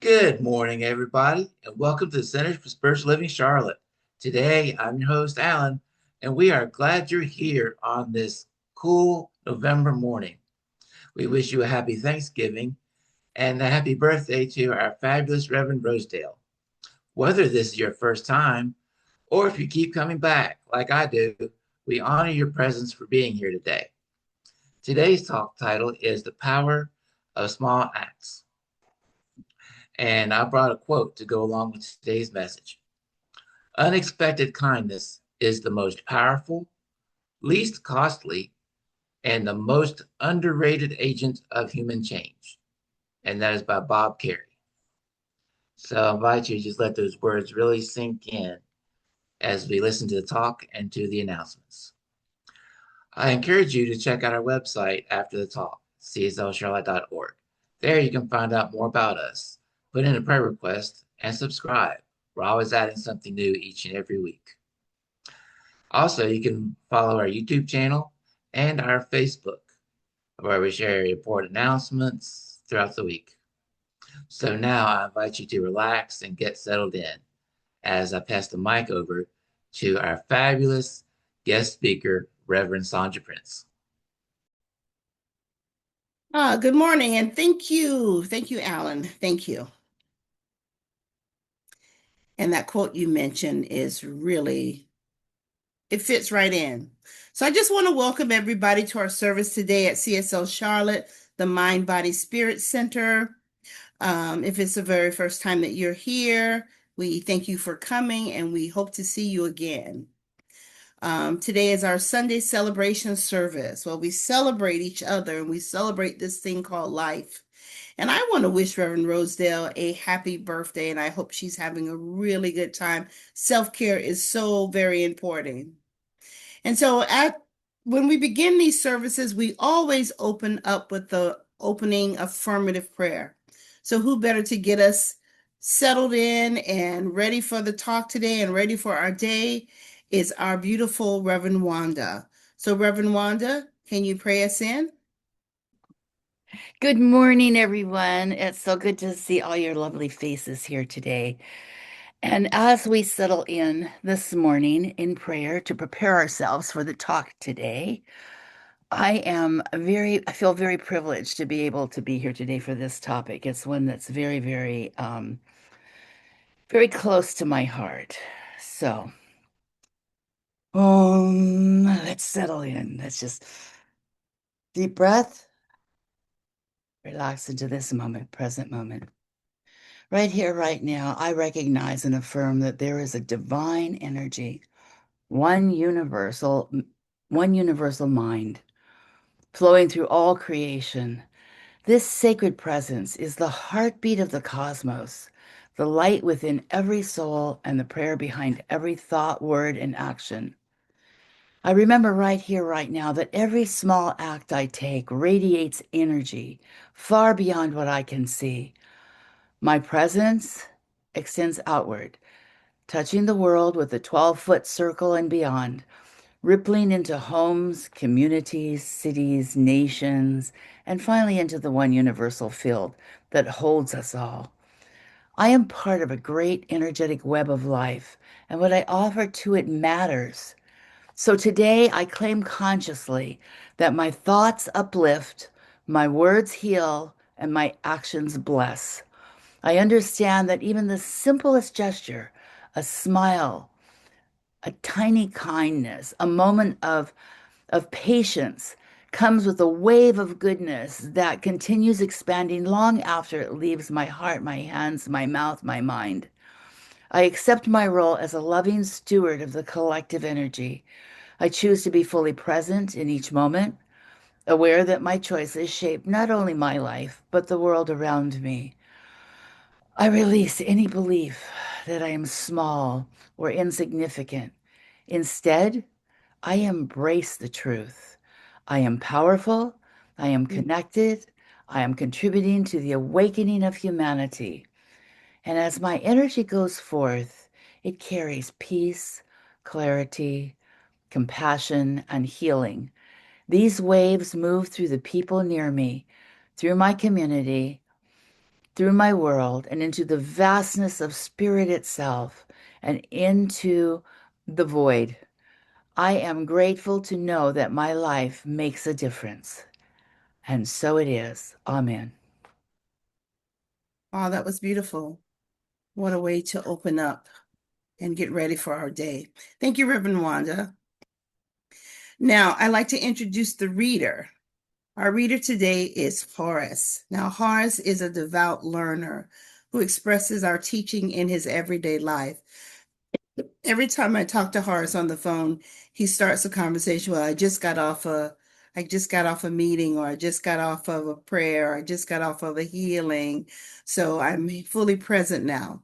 Good morning, everybody, and welcome to the Center for Spiritual Living Charlotte. Today, I'm your host, Alan, and we are glad you're here on this cool November morning. We wish you a happy Thanksgiving and a happy birthday to our fabulous Reverend Rosedale. Whether this is your first time or if you keep coming back like I do, we honor your presence for being here today. Today's talk title is The Power of Small Acts. And I brought a quote to go along with today's message. Unexpected kindness is the most powerful, least costly, and the most underrated agent of human change. And that is by Bob Carey. So I invite you to just let those words really sink in as we listen to the talk and to the announcements. I encourage you to check out our website after the talk, cslcharlotte.org. There you can find out more about us, put in a prayer request, and subscribe. We're always adding something new each and every week. Also, you can follow our YouTube channel and our Facebook, where we share important announcements throughout the week. So now I invite you to relax and get settled in as I pass the mic over to our fabulous guest speaker, Reverend Sonja Prince. Good morning, and thank you. Thank you, Alan. Thank you. And that quote you mentioned is really, it fits right in. So I just want to welcome everybody to our service today at CSL Charlotte, the Mind, Body, Spirit Center. If it's the very first time that you're here, we thank you for coming, and we hope to see you again. Today is our Sunday celebration service. Well, we celebrate each other, and we celebrate this thing called life. And I want to wish Reverend Rosedale a happy birthday, and I hope she's having a really good time. Self-care is so very important. And so when we begin these services, we always open up with the opening affirmative prayer. So who better to get us settled in and ready for the talk today and ready for our day is our beautiful Reverend Wanda. So Reverend Wanda, can you pray us in? Good morning, everyone. It's so good to see all your lovely faces here today. And as we settle in this morning in prayer to prepare ourselves for the talk today, I feel very privileged to be able to be here today for this topic. It's one that's very, very close to my heart. So, let's settle in. Let's just deep breath, relax into this moment, present moment. Right here, right now, I recognize and affirm that there is a divine energy, one universal mind flowing through all creation. This sacred presence is the heartbeat of the cosmos, the light within every soul, and the prayer behind every thought, word, and action. I remember right here, right now, that every small act I take radiates energy far beyond what I can see. My presence extends outward, touching the world with a 12-foot circle and beyond, rippling into homes, communities, cities, nations, and finally into the one universal field that holds us all. I am part of a great energetic web of life, and what I offer to it matters. So today I claim consciously that my thoughts uplift, my words heal, and my actions bless. I understand that even the simplest gesture, a smile, a tiny kindness, a moment of patience, comes with a wave of goodness that continues expanding long after it leaves my heart, my hands, my mouth, my mind. I accept my role as a loving steward of the collective energy. I choose to be fully present in each moment, aware that my choices shape not only my life, but the world around me. I release any belief that I am small or insignificant. Instead, I embrace the truth. I am powerful. I am connected. I am contributing to the awakening of humanity. And as my energy goes forth, it carries peace, clarity, compassion, and healing. These waves move through the people near me, through my community, through my world and into the vastness of spirit itself and into the void. I am grateful to know that my life makes a difference. And so it is. Amen. Oh, that was beautiful. What a way to open up and get ready for our day. Thank you, Reverend Wanda. Now, I'd like to introduce the reader. Our reader today is Horace. Now, Horace is a devout learner who expresses our teaching in his everyday life. Every time I talk to Horace on the phone, he starts a conversation. Well, I just got off a meeting, or I just got off of a prayer, or I just got off of a healing. So I'm fully present now.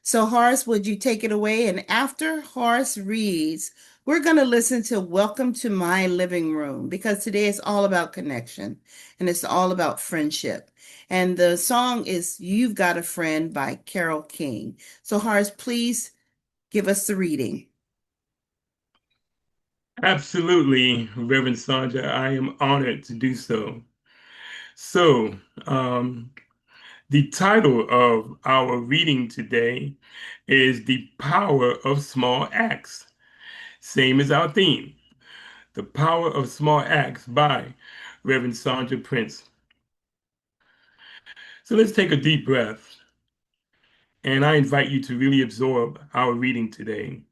So Horace, would you take it away? And after Horace reads, we're going to listen to Welcome to My Living Room, because today is all about connection and it's all about friendship. And the song is You've Got a Friend by Carole King. So Horace, please give us the reading. Absolutely, Reverend Sonja. I am honored to do so. So, the title of our reading today is The Power of Small Acts, same as our theme, The Power of Small Acts by Reverend Sonja Prince. So let's take a deep breath, and I invite you to really absorb our reading today.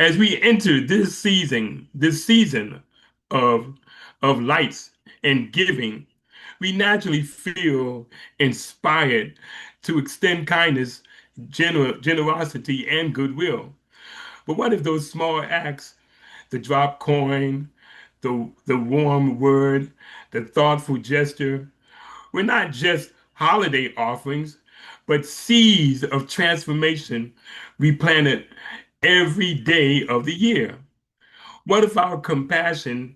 As we enter this season of lights and giving, we naturally feel inspired to extend kindness, generosity, and goodwill. But what if those small acts, the drop coin, the warm word, the thoughtful gesture, were not just holiday offerings, but seeds of transformation we planted every day of the year? What if our compassion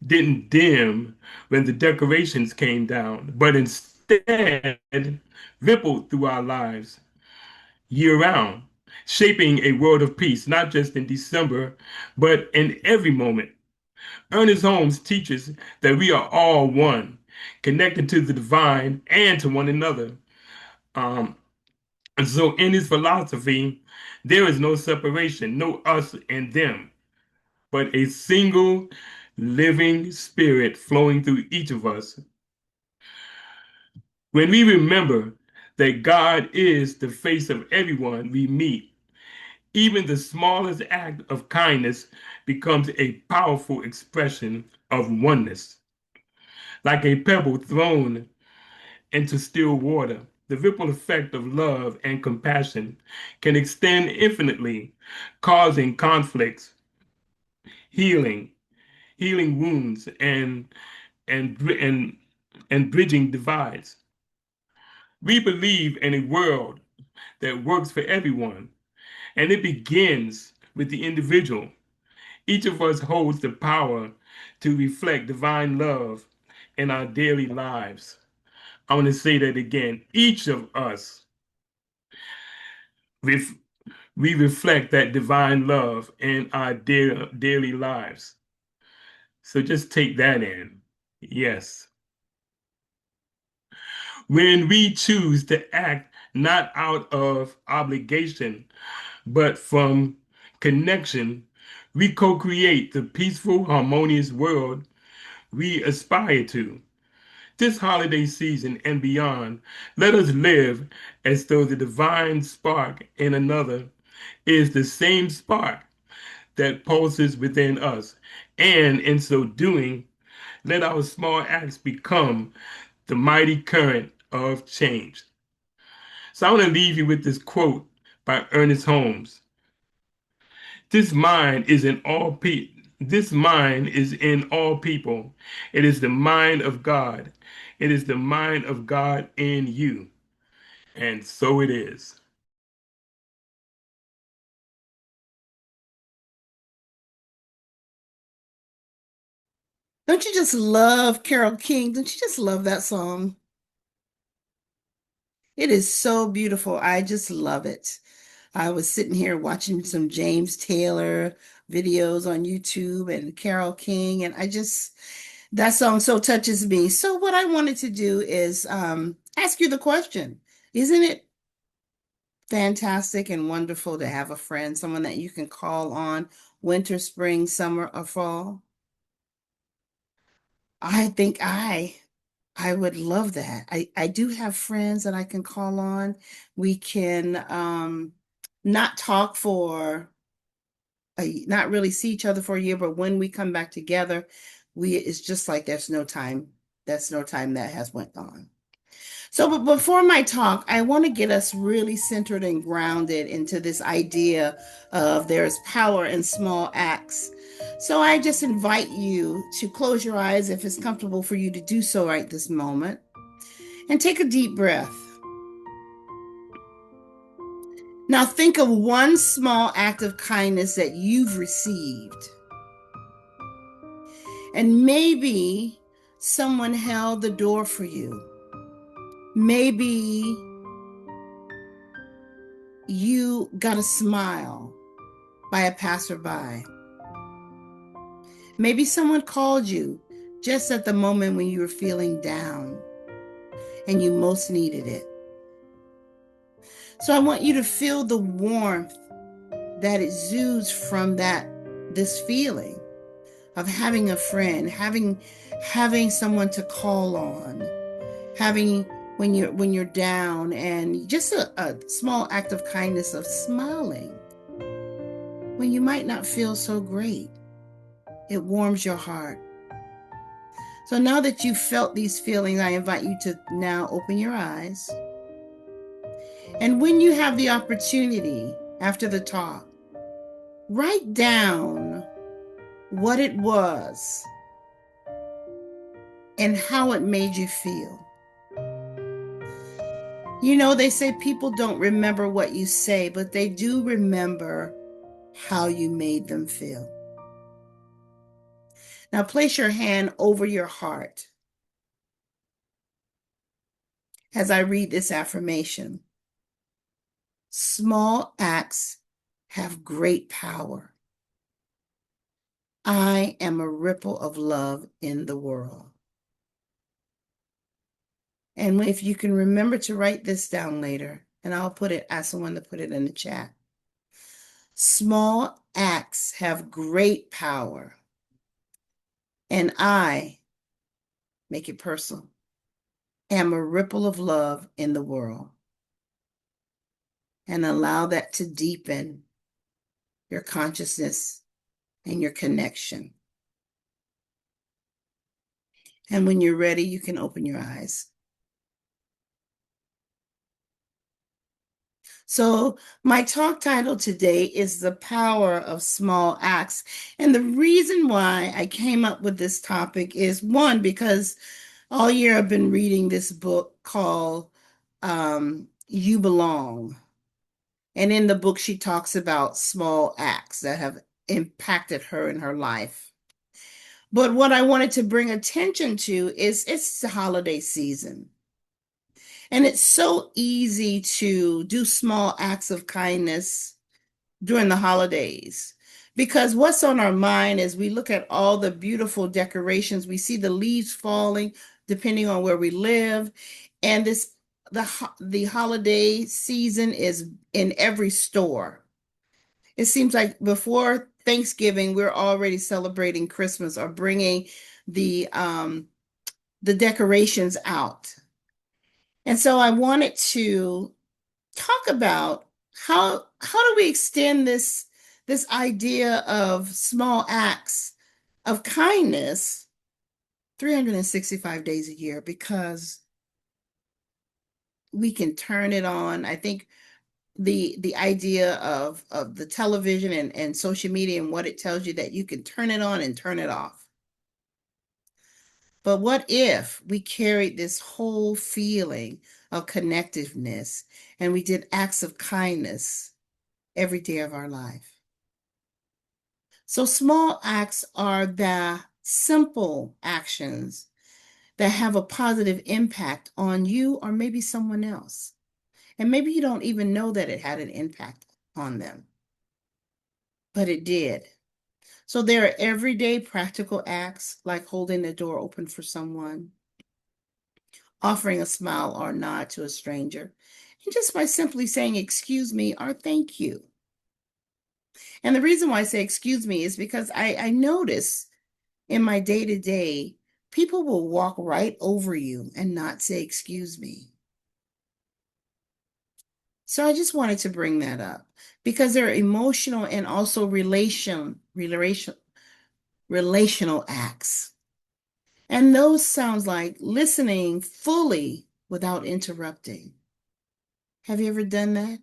didn't dim when the decorations came down, but instead rippled through our lives year round, shaping a world of peace, not just in December, but in every moment? Ernest Holmes teaches that we are all one, connected to the divine and to one another. Um, and so, in his philosophy, there is no separation, no us and them, but a single living spirit flowing through each of us. When we remember that God is the face of everyone we meet, even the smallest act of kindness becomes a powerful expression of oneness. Like a pebble thrown into still water, the ripple effect of love and compassion can extend infinitely, causing conflicts, healing, healing wounds, and and bridging divides. We believe in a world that works for everyone, and it begins with the individual. Each of us holds the power to reflect divine love in our daily lives. I want to say that again. Each of us, ref- we reflect that divine love in our daily lives. So just take that in. Yes. When we choose to act not out of obligation, but from connection, we co create the peaceful, harmonious world we aspire to. This holiday season and beyond, let us live as though the divine spark in another is the same spark that pulses within us. And in so doing, let our small acts become the mighty current of change. So I want to leave you with this quote by Ernest Holmes. This mind is in all people. This mind is in all people. It is the mind of God. It is the mind of God in you. And so it is. Don't you just love Carole King? Don't you just love that song? It is so beautiful. I just love it. I was sitting here watching some James Taylor videos on YouTube and Carole King, and that song so touches me. So what I wanted to do is ask you the question. Isn't it fantastic and wonderful to have a friend, someone that you can call on winter, spring, summer, or fall? I think I would love that. I do have friends that I can call on. We can not talk for not really see each other for a year, but when we come back together, it's just like there's no time. That's no time that has went on. So, but before my talk, I want to get us really centered and grounded into this idea of there's power in small acts. So I just invite you to close your eyes if it's comfortable for you to do so right this moment, and take a deep breath. Now think of one small act of kindness that you've received. And maybe someone held the door for you. Maybe you got a smile by a passerby. Maybe someone called you just at the moment when you were feeling down and you most needed it. So I want you to feel the warmth that exudes from this feeling of having a friend, having someone to call on, having when you're down, and just a small act of kindness of smiling when you might not feel so great. It warms your heart. So now that you've felt these feelings, I invite you to now open your eyes. And when you have the opportunity after the talk, write down what it was and how it made you feel. You know, they say people don't remember what you say, but they do remember how you made them feel. Now place your hand over your heart as I read this affirmation. Small acts have great power. I am a ripple of love in the world. And if you can remember to write this down later, and I'll ask someone to put it in the chat. Small acts have great power. And I, make it personal, am a ripple of love in the world. And allow that to deepen your consciousness and your connection. And when you're ready, you can open your eyes. So my talk title today is The Power of Small Acts. And the reason why I came up with this topic is, one, because all year I've been reading this book called You Belong. And in the book, she talks about small acts that have impacted her in her life. But what I wanted to bring attention to is it's the holiday season. And it's so easy to do small acts of kindness during the holidays, because what's on our mind is we look at all the beautiful decorations, we see the leaves falling depending on where we live, and the holiday season is in every store. It seems like before Thanksgiving, we're already celebrating Christmas or bringing the decorations out. And so I wanted to talk about how do we extend this idea of small acts of kindness 365 days a year, because we can turn it on. I think the idea of the television and social media and what it tells you, that you can turn it on and turn it off. But what if we carried this whole feeling of connectiveness and we did acts of kindness every day of our life? So small acts are the simple actions that have a positive impact on you or maybe someone else. And maybe you don't even know that it had an impact on them, but it did. So there are everyday practical acts like holding the door open for someone, offering a smile or nod to a stranger, And just by simply saying excuse me or thank you. And the reason why I say excuse me is because I notice in my day-to-day, people will walk right over you and not say excuse me. So I just wanted to bring that up because there are emotional and also relational acts. And those sounds like listening fully without interrupting. Have you ever done that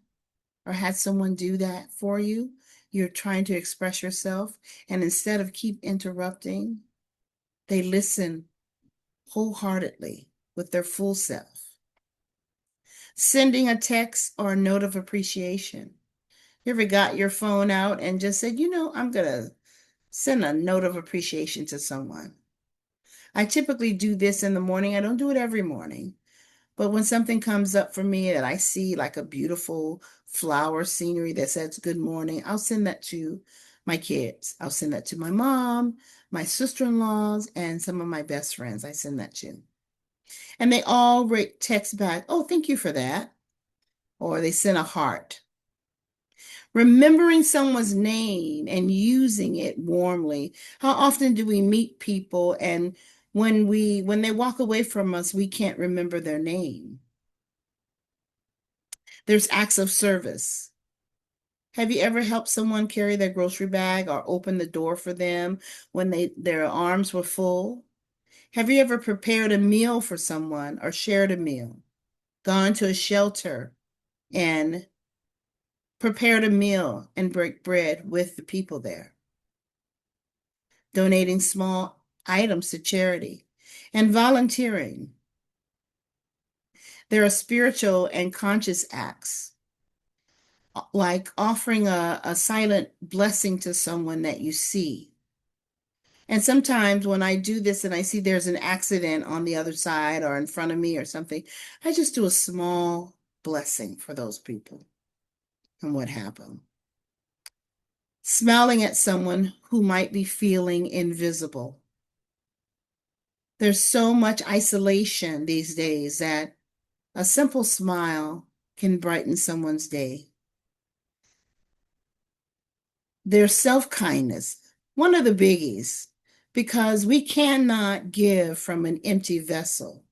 or had someone do that for you? You're trying to express yourself, and instead of keep interrupting, they listen wholeheartedly with their full self. Sending a text or a note of appreciation. You ever got your phone out and just said, I'm going to send a note of appreciation to someone? I typically do this in the morning. I don't do it every morning. But when something comes up for me that I see, like a beautiful flower scenery that says good morning, I'll send that to my kids. I'll send that to my mom, my sister-in-laws, and some of my best friends. I send that to. And they all text back, oh, thank you for that. Or they send a heart. Remembering someone's name and using it warmly. How often do we meet people and when they walk away from us, we can't remember their name? There's acts of service. Have you ever helped someone carry their grocery bag or open the door for them when their arms were full? Have you ever prepared a meal for someone or shared a meal? Gone to a shelter and prepared a meal and break bread with the people there? Donating small items to charity and volunteering. There are spiritual and conscious acts, like offering a silent blessing to someone that you see. And sometimes when I do this and I see there's an accident on the other side or in front of me or something, I just do a small blessing for those people and what happened. Smiling at someone who might be feeling invisible. There's so much isolation these days that a simple smile can brighten someone's day. There's self-kindness, one of the biggies, because we cannot give from an empty vessel.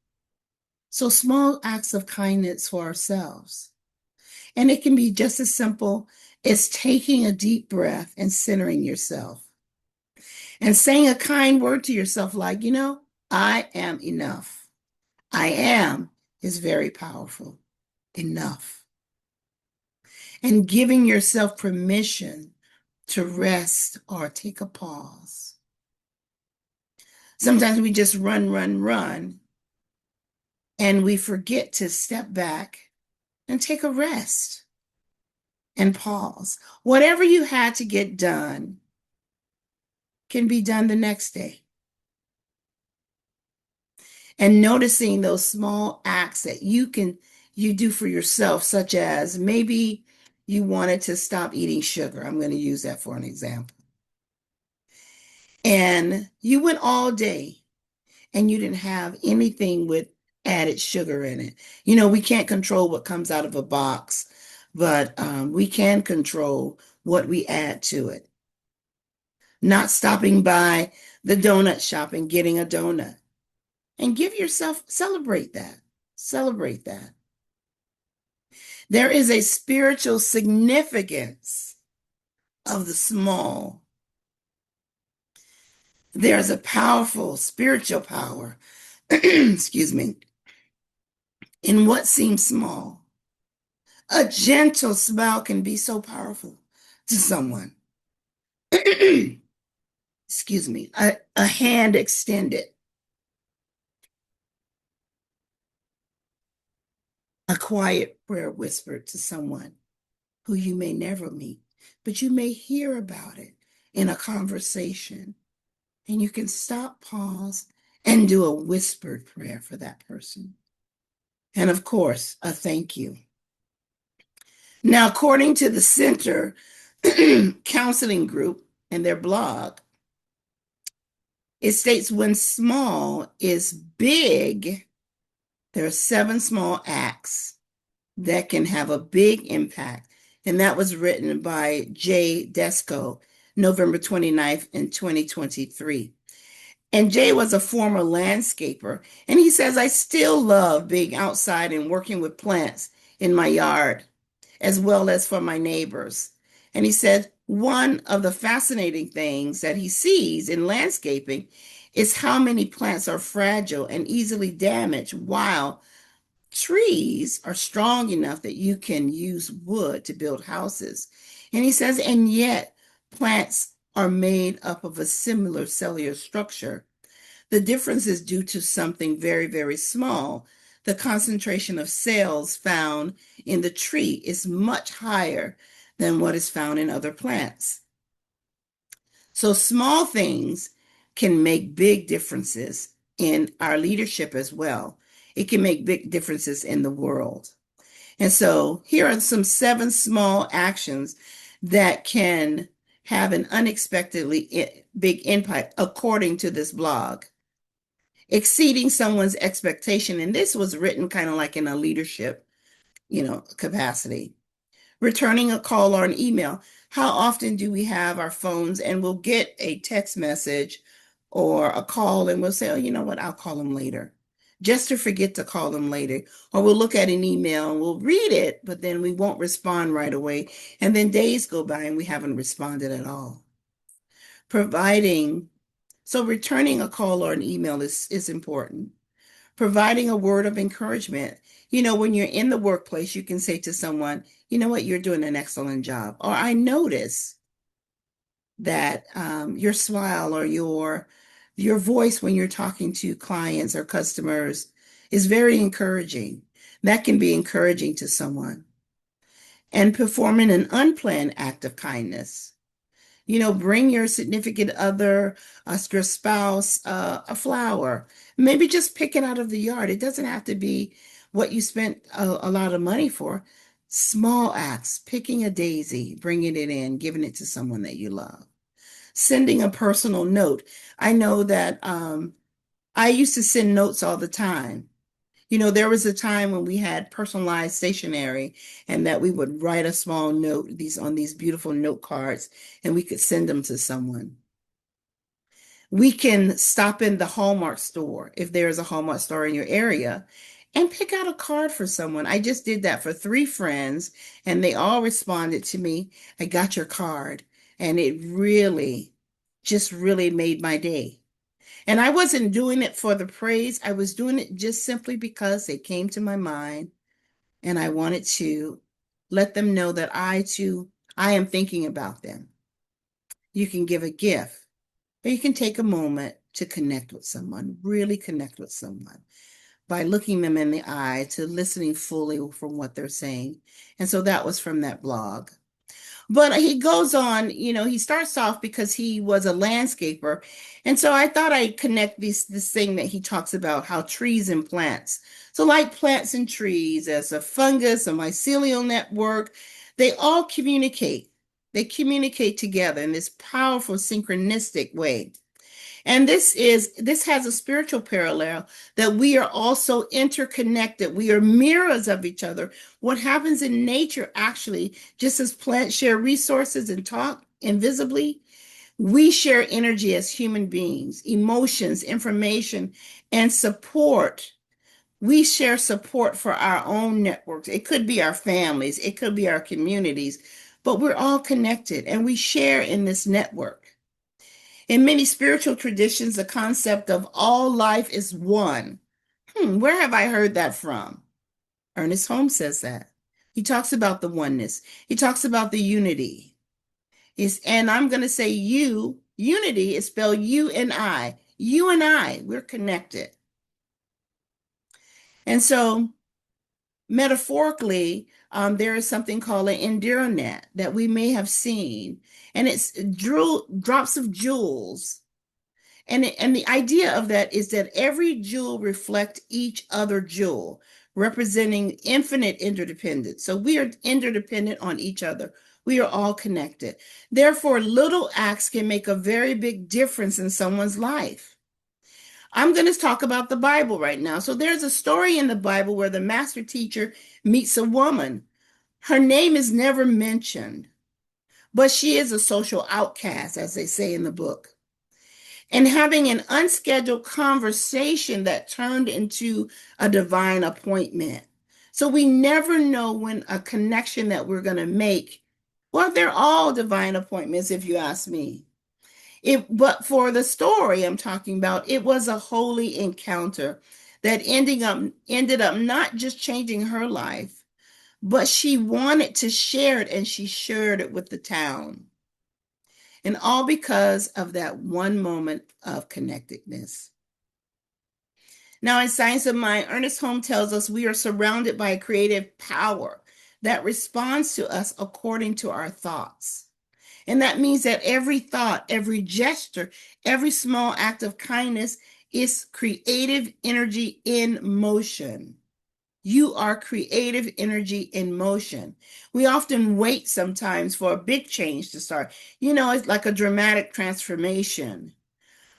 So small acts of kindness for ourselves. And it can be just as simple as taking a deep breath and centering yourself. And saying a kind word to yourself like, I am enough. I am is very powerful. Enough. And giving yourself permission to rest or take a pause. Sometimes we just run, and we forget to step back and take a rest and pause. Whatever you had to get done can be done the next day. And noticing those small acts that you do for yourself, such as maybe you wanted to stop eating sugar. I'm going to use that for an example. And you went all day and you didn't have anything with added sugar in it. We can't control what comes out of a box, but we can control what we add to it. Not stopping by the donut shop and getting a donut. And celebrate that. Celebrate that. There is a spiritual significance of the small. There's a powerful spiritual power, excuse me, in what seems small. A gentle smile can be so powerful to someone. Excuse me, a hand extended. A quiet prayer whispered to someone who you may never meet, but you may hear about it in a conversation. And you can stop, pause, and do a whispered prayer for that person. And of course, a thank you. Now, according to the Center Counseling Group and their blog, it states when small is big, there are 7 small acts that can have a big impact. And that was written by Jay Desco, November 29th in 2023. And Jay was a former landscaper. And he says, I still love being outside and working with plants in my yard, as well as for my neighbors. And he said, one of the fascinating things that he sees in landscaping is how many plants are fragile and easily damaged, while trees are strong enough that you can use wood to build houses. And he says, and yet plants are made up of a similar cellular structure. The difference is due to something very, very small. The concentration of cells found in the tree is much higher than what is found in other plants. So small things can make big differences in our leadership as well. It can make big differences in the world. And so here are some 7 small actions that can have an unexpectedly big impact according to this blog. Exceeding someone's expectation, and this was written kind of like in a leadership, capacity. Returning a call or an email. How often do we have our phones and we'll get a text message or a call and we'll say, oh, you know what, I'll call them later, just to forget to call them later. Or we'll look at an email and we'll read it, but then we won't respond right away. And then days go by and we haven't responded at all. Returning a call or an email is important. Providing a word of encouragement. When you're in the workplace, you can say to someone, you know what, you're doing an excellent job. Or I notice that your smile or your voice when you're talking to clients or customers is very encouraging. That can be encouraging to someone. And performing an unplanned act of kindness. Bring your significant other, your spouse, a flower. Maybe just pick it out of the yard. It doesn't have to be what you spent a lot of money for. Small acts, picking a daisy, bringing it in, giving it to someone that you love. Sending a personal note. I know that I used to send notes all the time. There was a time when we had personalized stationery and that we would write a small note on these beautiful note cards and we could send them to someone. We can stop in the Hallmark store, if there is a Hallmark store in your area, and pick out a card for someone. I just did that for 3 friends and they all responded to me, I got your card. And it just really made my day. And I wasn't doing it for the praise. I was doing it just simply because it came to my mind. And I wanted to let them know that I am thinking about them. You can give a gift, or you can take a moment to connect with someone, really connect with someone by looking them in the eye, to listening fully from what they're saying. And so that was from that blog. But he goes on, he starts off because he was a landscaper. And so I thought I'd connect this thing that he talks about, how trees and plants. So like plants and trees, as a fungus, a mycelial network, they all communicate. They communicate together in this powerful synchronistic way. And this has a spiritual parallel, that we are also interconnected. We are mirrors of each other. What happens in nature, actually, just as plants share resources and talk invisibly, we share energy as human beings, emotions, information, and support. We share support for our own networks. It could be our families, it could be our communities, but we're all connected and we share in this network. In many spiritual traditions, the concept of all life is one. Where have I heard that from? Ernest Holmes says that. He talks about the oneness. He talks about the unity. And I'm going to say unity is spelled U-N-I. You and I, we're connected. And so metaphorically, there is something called an endearment that we may have seen, and it's drops of jewels. And the idea of that is that every jewel reflects each other jewel, representing infinite interdependence. So we are interdependent on each other. We are all connected. Therefore, little acts can make a very big difference in someone's life. I'm going to talk about the Bible right now. So there's a story in the Bible where the master teacher meets a woman. Her name is never mentioned, but she is a social outcast, as they say in the book. And having an unscheduled conversation that turned into a divine appointment. So we never know when a connection that we're going to make. Well, they're all divine appointments, if you ask me. But for the story I'm talking about, it was a holy encounter that ended up not just changing her life, but she wanted to share it, and she shared it with the town. And all because of that one moment of connectedness. Now, in Science of Mind, Ernest Holmes tells us we are surrounded by a creative power that responds to us according to our thoughts. And that means that every thought, every gesture, every small act of kindness is creative energy in motion. You are creative energy in motion. We often wait sometimes for a big change to start. It's like a dramatic transformation.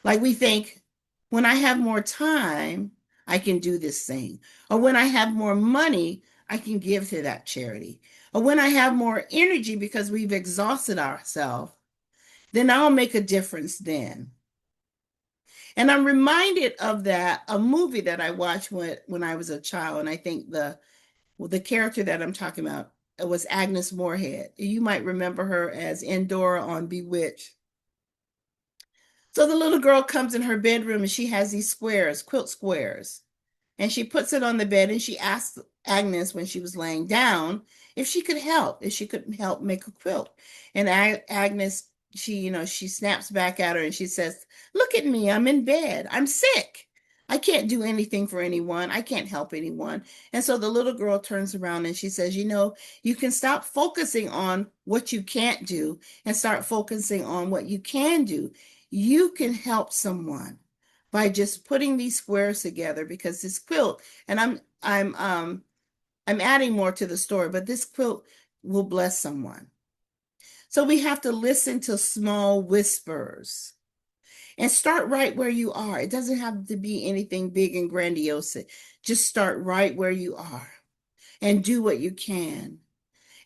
Like we think, when I have more time, I can do this thing. Or when I have more money, I can give to that charity. Or when I have more energy because we've exhausted ourselves, then I'll make a difference then. And I'm reminded of a movie that I watched when I was a child. And I think the character that I'm talking about was Agnes Moorehead. You might remember her as Endora on Bewitched. So the little girl comes in her bedroom and she has these squares, quilt squares. And she puts it on the bed and she asks Agnes when she was laying down if she could help make a quilt. And Agnes, she snaps back at her and she says, "Look at me, I'm in bed. I'm sick. I can't do anything for anyone. I can't help anyone." And so the little girl turns around and she says, "You can stop focusing on what you can't do and start focusing on what you can do. You can help someone by just putting these squares together, because this quilt," and I'm adding more to the story, but this quilt will bless someone. So we have to listen to small whispers and start right where you are. It doesn't have to be anything big and grandiose. Just start right where you are and do what you can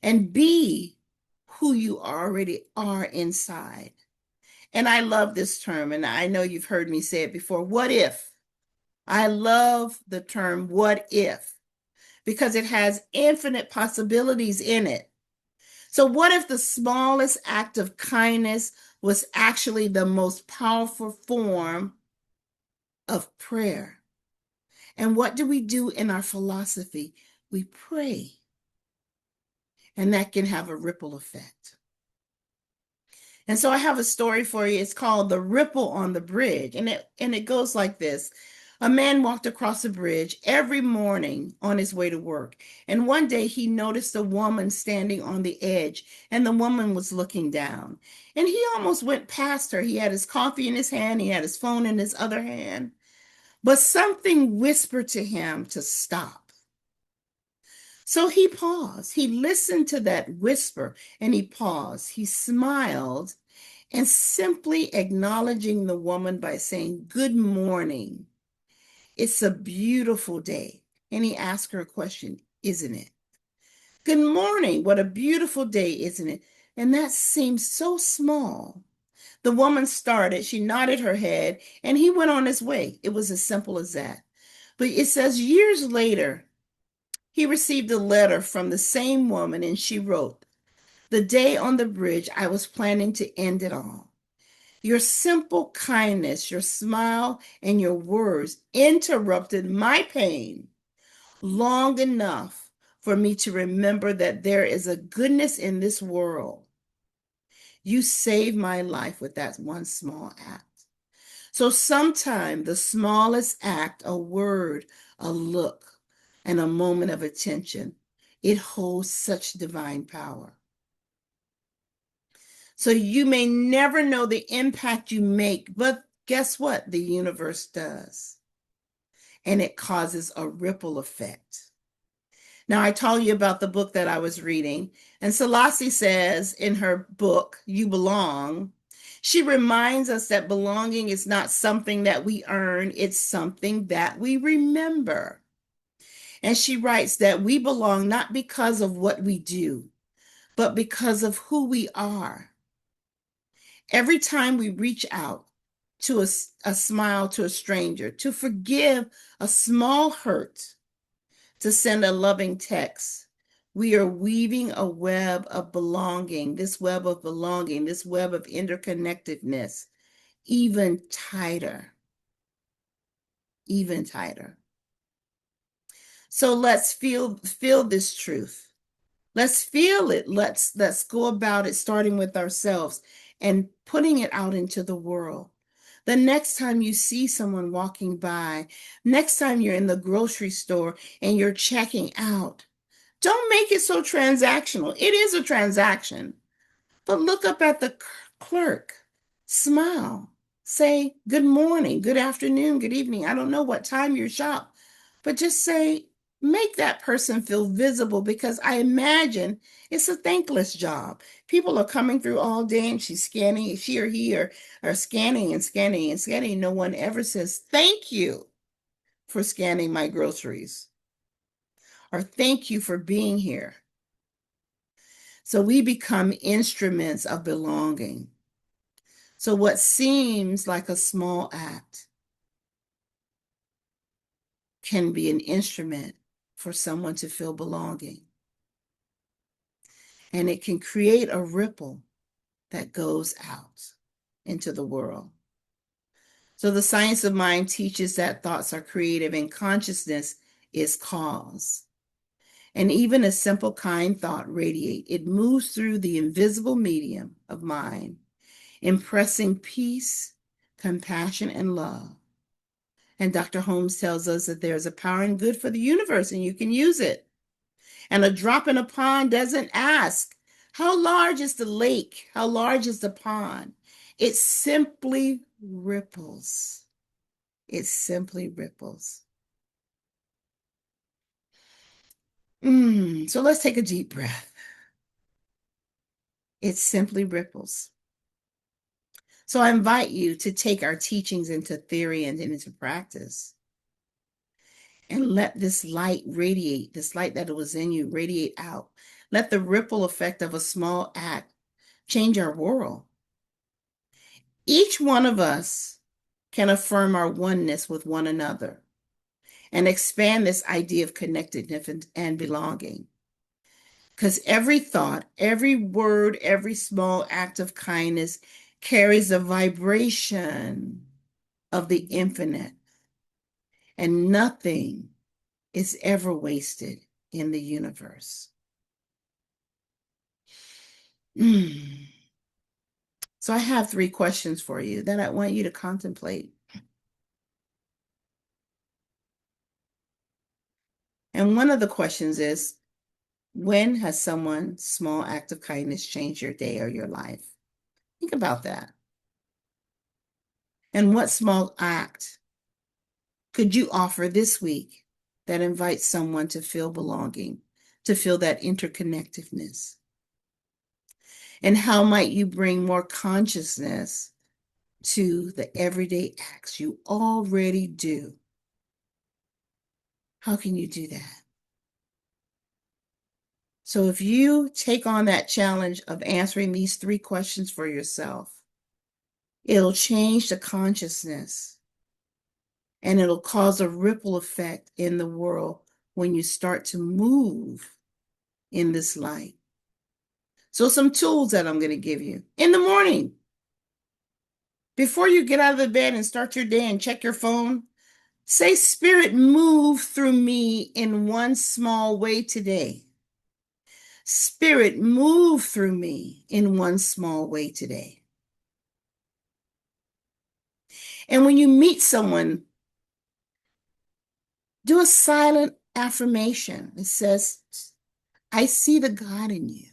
and be who you already are inside. And I love this term, and I know you've heard me say it before. What if? I love the term what if, because it has infinite possibilities in it. So what if the smallest act of kindness was actually the most powerful form of prayer? And what do we do in our philosophy? We pray. And that can have a ripple effect. And so I have a story for you. It's called The Ripple on the Bridge. And it goes like this. A man walked across the bridge every morning on his way to work. And one day he noticed a woman standing on the edge, and the woman was looking down. And he almost went past her. He had his coffee in his hand. He had his phone in his other hand. But something whispered to him to stop. So he paused. He listened to that whisper and he paused. He smiled and simply acknowledging the woman by saying, "Good morning. It's a beautiful day." And he asked her a question, "Isn't it?" "Good morning. What a beautiful day, isn't it?" And that seemed so small. The woman started, she nodded her head, and he went on his way. It was as simple as that. But it says years later, he received a letter from the same woman, and she wrote, "The day on the bridge, I was planning to end it all. Your simple kindness, your smile, and your words interrupted my pain long enough for me to remember that there is a goodness in this world. You saved my life with that one small act." So sometimes the smallest act, a word, a look, and a moment of attention, it holds such divine power. So you may never know the impact you make, but guess what? The universe does. And it causes a ripple effect. Now, I told you about the book that I was reading, and Selassie says in her book, You Belong, She reminds us that belonging is not something that we earn, it's something that we remember. And she writes that we belong not because of what we do, but because of who we are. Every time we reach out to a smile to a stranger, to forgive a small hurt, to send a loving text, we are weaving a web of belonging, this web of belonging, this web of interconnectedness, even tighter, even tighter. So let's feel this truth. Let's feel it. Let's go about it, starting with ourselves and putting it out into the world. The next time you see someone walking by, next time you're in the grocery store and you're checking out, don't make it so transactional. It is a transaction, but look up at the clerk, smile, say good morning, good afternoon, good evening. I don't know what time you shop, but just say, make that person feel visible, because I imagine it's a thankless job. People are coming through all day and she's scanning, she or he are scanning and scanning and scanning. No one ever says, thank you for scanning my groceries, or thank you for being here. So we become instruments of belonging. So what seems like a small act can be an instrument for someone to feel belonging. And it can create a ripple that goes out into the world. So the science of mind teaches that thoughts are creative and consciousness is cause. And even a simple kind thought radiates. It moves through the invisible medium of mind, impressing peace, compassion, and love. And Dr. Holmes tells us that there's a power and good for the universe, and you can use it. And a drop in a pond doesn't ask, how large is the lake? How large is the pond? It simply ripples. It simply ripples. So let's take a deep breath. It simply ripples. So I invite you to take our teachings into theory and into practice. And let this light radiate, this light that was in you, radiate out. Let the ripple effect of a small act change our world. Each one of us can affirm our oneness with one another and expand this idea of connectedness and belonging. Because every thought, every word, every small act of kindness carries a vibration of the infinite, and nothing is ever wasted in the universe. So I have 3 questions for you that I want you to contemplate. And one of the questions is, when has someone's small act of kindness changed your day or your life? Think about that. And what small act could you offer this week that invites someone to feel belonging, to feel that interconnectedness? And how might you bring more consciousness to the everyday acts you already do? How can you do that? So if you take on that challenge of answering these 3 questions for yourself, it'll change the consciousness, and it'll cause a ripple effect in the world when you start to move in this light. So some tools that I'm going to give you. In the morning, before you get out of the bed and start your day and check your phone, say, Spirit, move through me in one small way today. Spirit, move through me in one small way today. And when you meet someone, do a silent affirmation. It says, I see the God in you.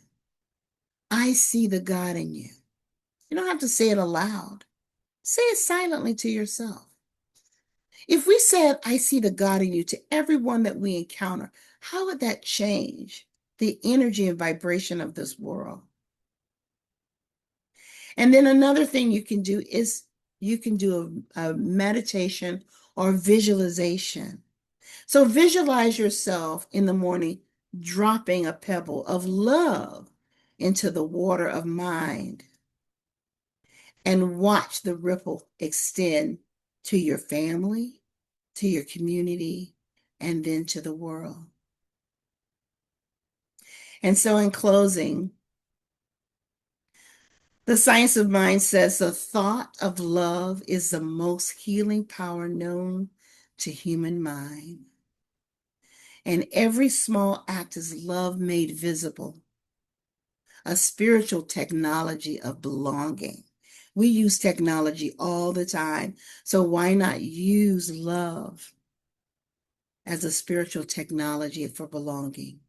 I see the God in you. You don't have to say it aloud. Say it silently to yourself. If we said, I see the God in you to everyone that we encounter, how would that change the energy and vibration of this world? And then another thing you can do is you can do a meditation or visualization. So visualize yourself in the morning dropping a pebble of love into the water of mind and watch the ripple extend to your family, to your community, and then to the world. And so in closing, the science of mind says the thought of love is the most healing power known to human mind. And every small act is love made visible, a spiritual technology of belonging. We use technology all the time, so why not use love as a spiritual technology for belonging?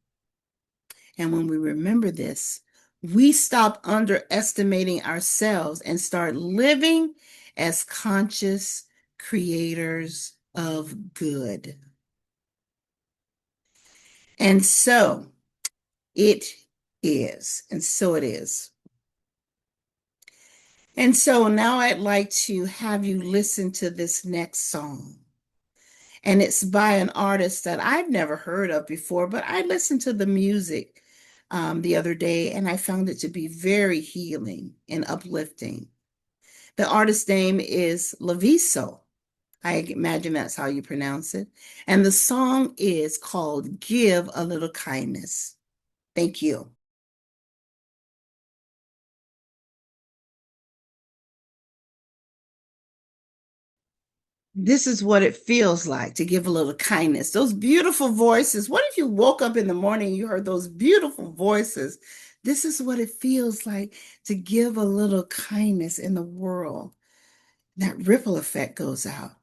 And when we remember this, we stop underestimating ourselves and start living as conscious creators of good. And so it is. And so it is. And so now I'd like to have you listen to this next song. And it's by an artist that I've never heard of before, but I listened to the music the other day and I found it to be very healing and uplifting. The artist's name is Lloyiso. I imagine that's how you pronounce it. And the song is called Give a Little Kindness. Thank you. This is what it feels like to give a little kindness. Those beautiful voices. What if you woke up in the morning and you heard those beautiful voices? This is what it feels like to give a little kindness in the world. That ripple effect goes out.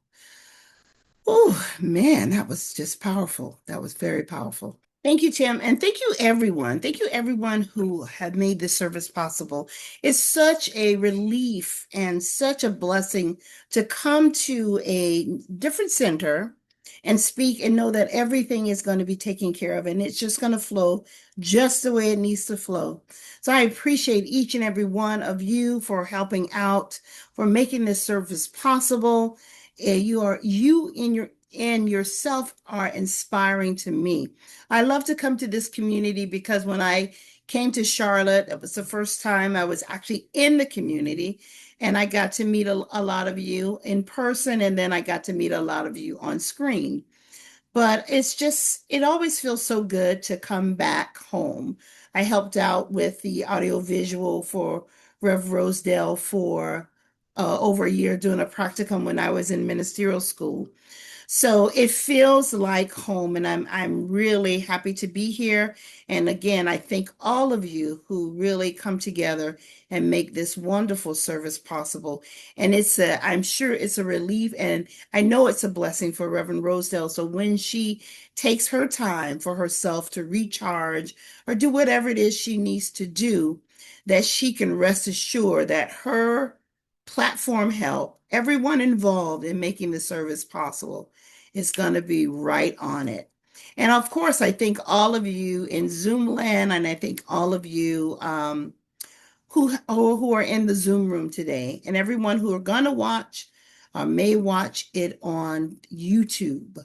Oh, man, that was just powerful. That was very powerful. Thank you, Tim. And thank you, everyone. Thank you, everyone who have made this service possible. It's such a relief and such a blessing to come to a different center and speak and know that everything is going to be taken care of and it's just going to flow just the way it needs to flow. So I appreciate each and every one of you for helping out, for making this service possible. You and yourself are inspiring to me. I love to come to this community because when I came to Charlotte, it was the first time I was actually in the community and I got to meet a lot of you in person and then I got to meet a lot of you on screen. But it always feels so good to come back home. I helped out with the audio visual for Rev Rosedale for over a year doing a practicum when I was in ministerial school. So it feels like home, and I'm really happy to be here. And again, I thank all of you who really come together and make this wonderful service possible. And I'm sure it's a relief, and I know it's a blessing for Reverend Rosedale. So when she takes her time for herself to recharge or do whatever it is she needs to do, that she can rest assured that her platform help, everyone involved in making the service possible, is going to be right on it. And of course, I thank all of you in Zoom land, and I thank all of you who are in the Zoom room today, and everyone who are going to watch or may watch it on YouTube,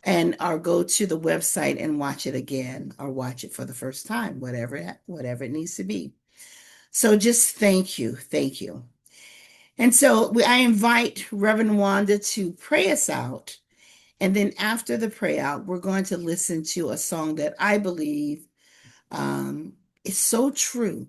and or go to the website and watch it again or watch it for the first time, whatever it needs to be. So just thank you. Thank you. And so I invite Reverend Wanda to pray us out. And then after the pray out, we're going to listen to a song that I believe is so true.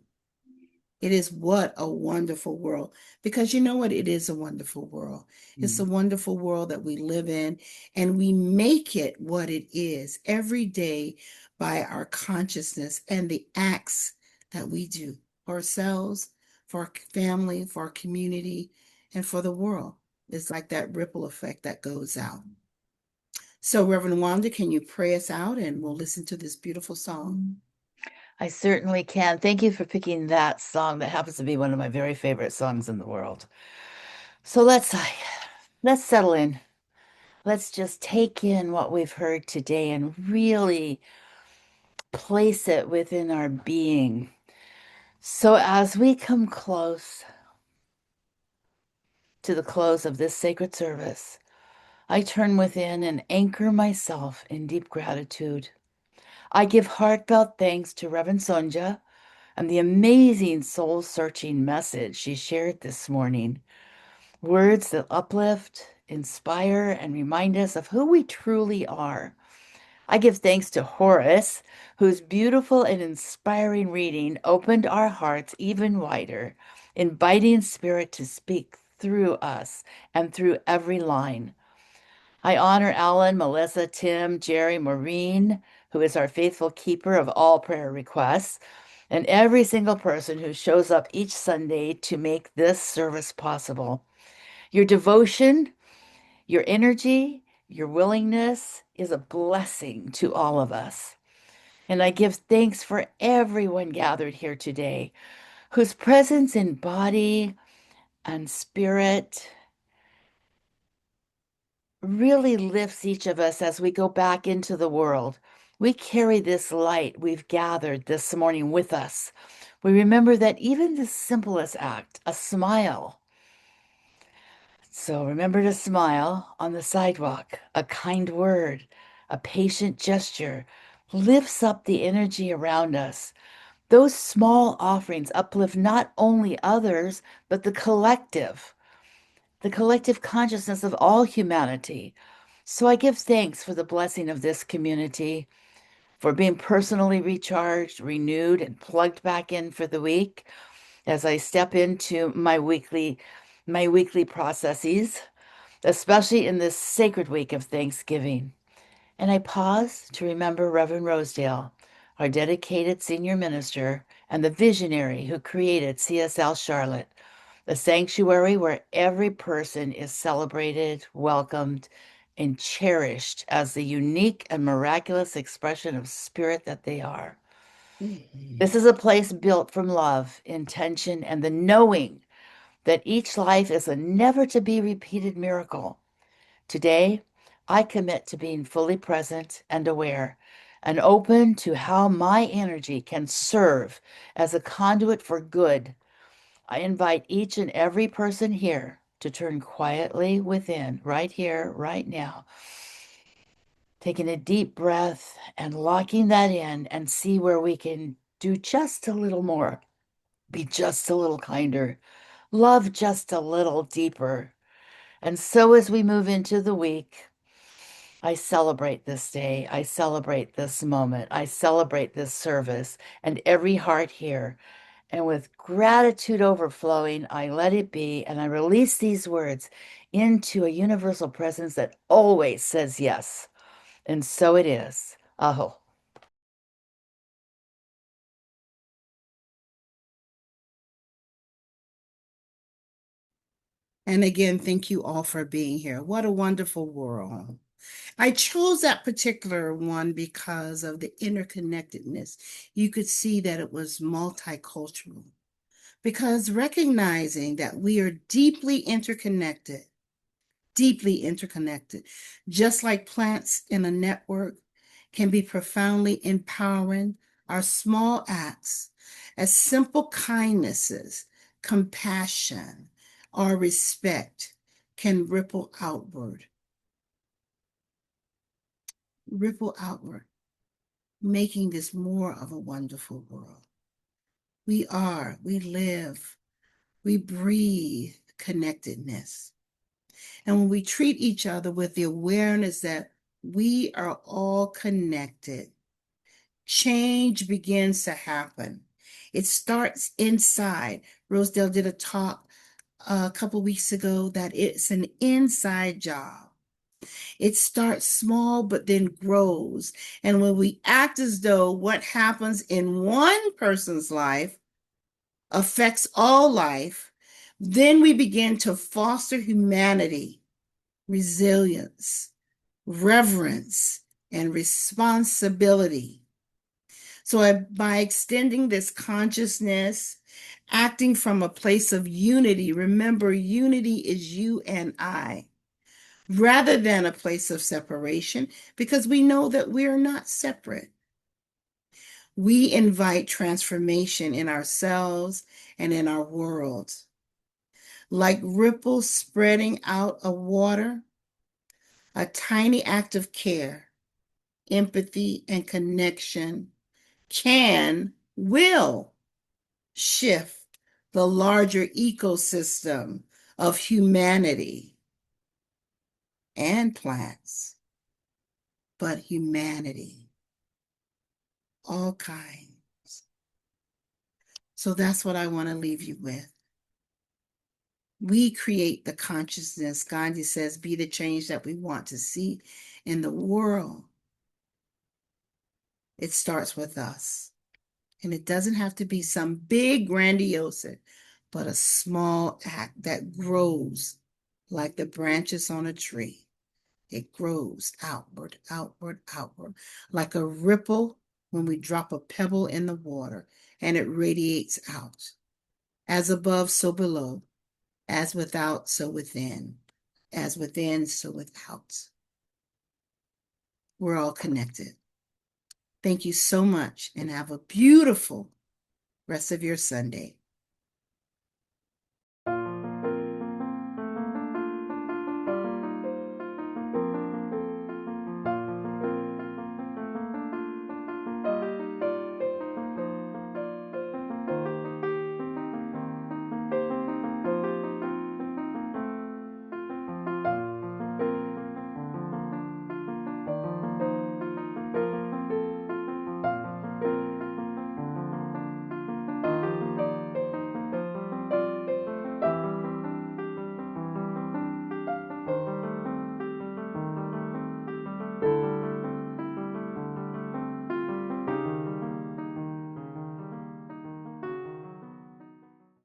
It is what a wonderful world. Because you know what? It is a wonderful world. It's a wonderful world that we live in, and we make it what it is every day by our consciousness and the acts that we do for ourselves, for our family, for our community, and for the world. It's like that ripple effect that goes out. So, Reverend Wanda, can you pray us out and we'll listen to this beautiful song? I certainly can. Thank you for picking that song. That happens to be one of my very favorite songs in the world. So let's settle in. Let's just take in what we've heard today and really place it within our being So as we come close to the close of this sacred service, I turn within and anchor myself in deep gratitude. I give heartfelt thanks to Reverend Sonja and the amazing soul-searching message she shared this morning. Words that uplift, inspire, and remind us of who we truly are. I give thanks to Horace, whose beautiful and inspiring reading opened our hearts even wider, inviting Spirit to speak through us and through every line. I honor Alan, Melissa, Tim, Jerry, Maureen, who is our faithful keeper of all prayer requests, and every single person who shows up each Sunday to make this service possible. Your devotion, your energy, your willingness is a blessing to all of us. And I give thanks for everyone gathered here today, whose presence in body and spirit really lifts each of us as we go back into the world. We carry this light we've gathered this morning with us. We remember that even the simplest act, a smile. So remember to smile on the sidewalk, a kind word, a patient gesture lifts up the energy around us. Those small offerings uplift not only others, but the collective consciousness of all humanity. So I give thanks for the blessing of this community, for being personally recharged, renewed, and plugged back in for the week as I step into my weekly processes, especially in this sacred week of Thanksgiving. And I pause to remember Reverend Rosedale, our dedicated senior minister and the visionary who created CSL Charlotte, a sanctuary where every person is celebrated, welcomed, and cherished as the unique and miraculous expression of spirit that they are. This is a place built from love, intention, and the knowing that each life is a never to be repeated miracle. Today, I commit to being fully present and aware and open to how my energy can serve as a conduit for good. I invite each and every person here to turn quietly within, right here, right now, taking a deep breath and locking that in and see where we can do just a little more, be just a little kinder, love just a little deeper. And so as we move into the week, I celebrate this day. I celebrate this moment. I celebrate this service and every heart here. And with gratitude overflowing, I let it be and I release these words into a universal presence that always says yes. And so it is. Aho. And again, thank you all for being here. What a wonderful world. I chose that particular one because of the interconnectedness. You could see that it was multicultural. Because recognizing that we are deeply interconnected, just like plants in a network can be profoundly empowering, our small acts, as simple kindnesses, compassion, or respect, can ripple outward, making this more of a wonderful world. We live, we breathe connectedness. And when we treat each other with the awareness that we are all connected, change begins to happen. It starts inside. Rosedale did a talk a couple weeks ago that it's an inside job. It starts small, but then grows. And when we act as though what happens in one person's life affects all life, then we begin to foster humanity, resilience, reverence, and responsibility. So by extending this consciousness, acting from a place of unity, remember, unity is you and I, rather than a place of separation, because we know that we are not separate. We invite transformation in ourselves and in our world. Like ripples spreading out of water, a tiny act of care, empathy, and connection will shift the larger ecosystem of humanity and plants, but humanity, all kinds. So that's what I want to leave you with. We create the consciousness. Gandhi says, be the change that we want to see in the world. It starts with us. And it doesn't have to be some big grandiose, but a small act that grows like the branches on a tree. It grows outward, outward, outward, like a ripple when we drop a pebble in the water, and it radiates out. As above, so below. As without, so within. As within, so without. We're all connected. Thank you so much, and have a beautiful rest of your Sunday.